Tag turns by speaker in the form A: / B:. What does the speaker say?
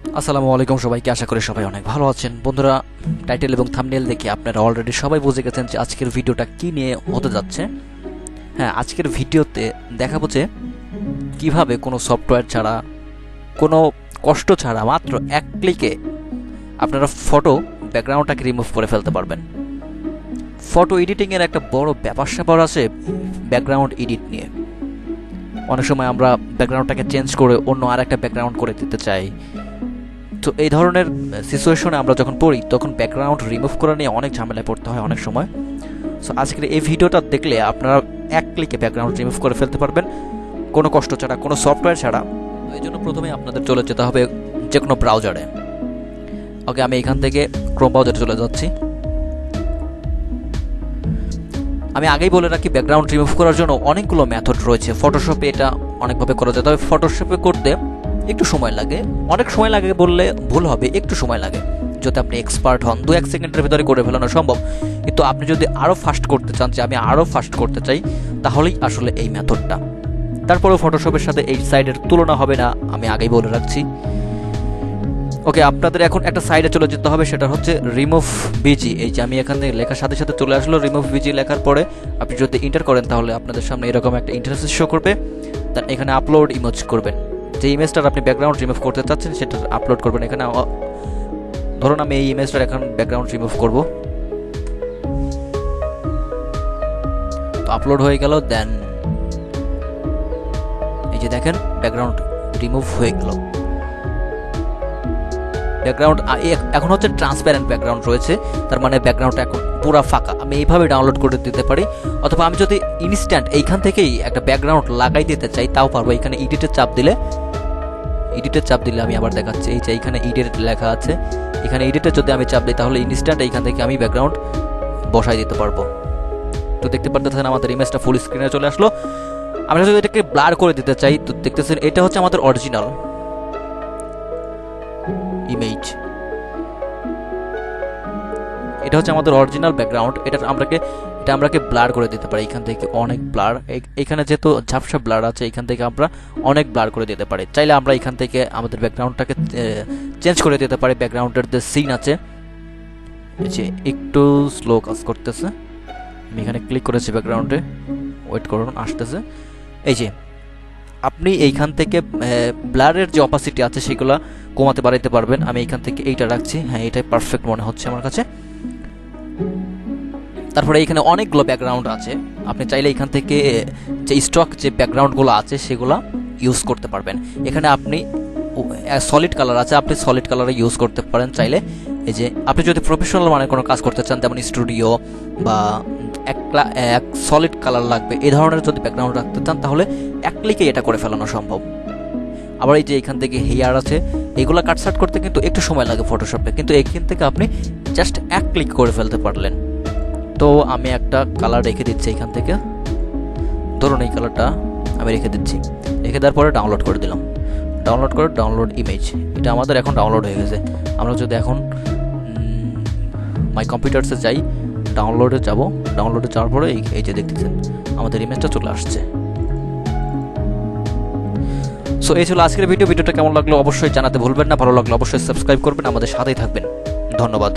A: আসসালামু আলাইকুম সবাইকে, আশা করি সবাই অনেক ভালো আছেন। বন্ধুরা, টাইটেল এবং থাম্বনেল দেখে আপনারা অলরেডি সবাই বুঝে গেছেন যে আজকের ভিডিওটা কি নিয়ে হতে যাচ্ছে। হ্যাঁ, আজকের ভিডিওতে দেখাবো যে কিভাবে কোনো সফটওয়্যার ছাড়া, কোনো কষ্ট ছাড়া মাত্র এক ক্লিকে আপনারা ফটো ব্যাকগ্রাউন্ডটাকে রিমুভ করে ফেলতে পারবেন। ফটো এডিটিংয়ের একটা বড় ব্যাপার স্যাপার আছে ব্যাকগ্রাউন্ড এডিট নিয়ে। অনেক সময় আমরা ব্যাকগ্রাউন্ডটাকে চেঞ্জ করে অন্য আর একটা ব্যাকগ্রাউন্ড করে দিতে চাই। তো এই ধরনের সিচুয়েশনে আমরা যখন পড়ি তখন ব্যাকগ্রাউন্ড রিমুভ করে নিয়ে অনেক ঝামেলায় পড়তে হয় অনেক সময়। সো আজকের এই ভিডিওটা দেখলে আপনারা এক ক্লিকে ব্যাকগ্রাউন্ড রিমুভ করে ফেলতে পারবেন, কোনো কষ্ট ছাড়া, কোনো সফটওয়্যার ছাড়া। তো এই জন্য প্রথমে আপনাদের চলে যেতে হবে যে কোনো ব্রাউজারে। ওকে, আমি এখান থেকে ক্রোম ব্রাউজারে চলে যাচ্ছি। আমি আগেই বলে রাখি, ব্যাকগ্রাউন্ড রিমুভ করার জন্য অনেকগুলো মেথড রয়েছে। ফটোশপে এটা অনেকভাবে করা যায়, তবে ফটোশপে করতে একটু সময় লাগে। অনেক সময় লাগে বললে ভুল হবে, একটু সময় লাগে। যদি আপনি এক্সপার্ট হন 2-1 সেকেন্ডের ভিতরে করে ফেলানো সম্ভব। কিন্তু আপনি যদি আরও ফাস্ট করতে চান, যে আমি আরও ফাস্ট করতে চাই, তাহলেই আসলে এই মেথডটা। তারপরেও ফটোশপের সাথে এই সাইডের তুলনা হবে না, আমি আগেই বলে রাখছি। ওকে, আপনাদের এখন একটা সাইডে চলে যেতে হবে, সেটা হচ্ছে রিমুভ বিজি। এই যে আমি এখান থেকে লেখার সাথে সাথে চলে আসলো রিমুভ বিজি। লেখার পরে আপনি যদি এন্টার করেন তাহলে আপনাদের সামনে এরকম একটা ইন্টারফেস শো করবে। তার এখানে আপলোড ইমেজ করবেন। যে ইমেজটার আপনি ব্যাকগ্রাউন্ড রিমুভ করতে চাচ্ছেন সেটা আপলোড করবেন। এখানে ধরুন আমি এই ইমেজটার এখন ব্যাকগ্রাউন্ড রিমুভ করব। তো আপলোড হয়ে গেল। দেন এই যে দেখেন ব্যাকগ্রাউন্ড রিমুভ হয়ে গেল। ব্যাকগ্রাউন্ড এখন হচ্ছে ট্রান্সপারেন্ট ব্যাকগ্রাউন্ড রয়েছে, তার মানে ব্যাকগ্রাউন্ডটা এখন পুরো ফাঁকা। আমি এইভাবে ডাউনলোড করে দিতে পারি, অথবা আমি যদি ইনস্ট্যান্ট এইখান থেকেই একটা ব্যাকগ্রাউন্ড লাগাই দিতে চাই তাও পারবো। এখানে এডিটের চাপ দিলে আমি আবার দেখাচ্ছি। এই যে এইখানে এডিট লেখা আছে, এখানে এডিটে যদি আমি চাপ দিই তাহলে ইনস্ট্যান্ট এইখান থেকে আমি ব্যাকগ্রাউন্ড বসাই দিতে পারবো। তো দেখতে পারতেছেন আমাদের ইমেজটা ফুল স্ক্রিনে চলে আসলো। আমরা যদি এটাকে ব্লার করে দিতে চাই, তো দেখতেছেন এটা হচ্ছে আমাদের অরিজিনাল ইমেজ। এটা হচ্ছে আমাদের অরিজিনাল ব্যাকগ্রাউন্ড। এটা আমরাকে ব্লার করে দিতে পারি। এখান থেকে অনেক ব্লার, এখানে যেহেতু ঝাপসা ব্লার আছে, এখান থেকে আমরা অনেক ব্লার করে দিতে পারি। চাইলে আমরা এখান থেকে আমাদের ব্যাকগ্রাউন্ডটাকে চেঞ্জ করে দিতে পারি। ব্যাকগ্রাউন্ডের যে সিন আছে, যে একটু স্লো কাজ করতেছে। আমি এখানে ক্লিক করেছি ব্যাকগ্রাউন্ডে, ওয়েট করুন, আসতেছে। এই যে আপনি এইখান থেকে ব্লারের যে অপাসিটি আছে সেগুলো কমাতে বাড়াইতে পারবেন। আমি এইখান থেকে এইটা রাখছি। হ্যাঁ, এটাই পারফেক্ট মনে হচ্ছে আমার কাছে। তারপরে এখানে অনেকগুলো ব্যাকগ্রাউন্ড আছে, আপনি চাইলে এখান থেকে যে স্টক যে ব্যাকগ্রাউন্ডগুলো আছে সেগুলো ইউজ করতে পারবেন। এখানে আপনি সলিড কালার আছে, আপনি সলিড কালারে ইউজ করতে পারেন চাইলে। এই যে আপনি যদি প্রফেশনাল মানে কোনো কাজ করতে চান, যেমন স্টুডিও বা এক সলিড কালার লাগবে, এই ধরনের যদি ব্যাকগ্রাউন্ড রাখতে চান তাহলে এক ক্লিকে এটা করে ফেলানো সম্ভব। আবার এই যে এখান থেকে হেয়ার আছে, এগুলো কাটসাট করতে কিন্তু একটু সময় লাগে ফটোশপে, কিন্তু এখান থেকে আপনি জাস্ট এক ক্লিক করে ফেলতে পারলেন। তো আমি একটা কালার রেখে দিচ্ছি এখান থেকে, ধরুন এই কালারটা আমি রেখে দিচ্ছি। রেখে দেওয়ার পরে ডাউনলোড করে দিলাম। ডাউনলোড ইমেজ, এটা আমাদের এখন ডাউনলোড হয়ে গেছে। আমরা যদি এখন মাই কম্পিউটারসে যাই, ডাউনলোডে যাওয়ার পরে এই যে দেখতেছেন আমাদের ইমেজটা চলে আসছে। সো এই ছিল আজকের ভিডিওটা কেমন লাগলো অবশ্যই জানাতে ভুলবেন না। ভালো লাগলো অবশ্যই সাবস্ক্রাইব করবেন, আমাদের সাথেই থাকবেন। ধন্যবাদ।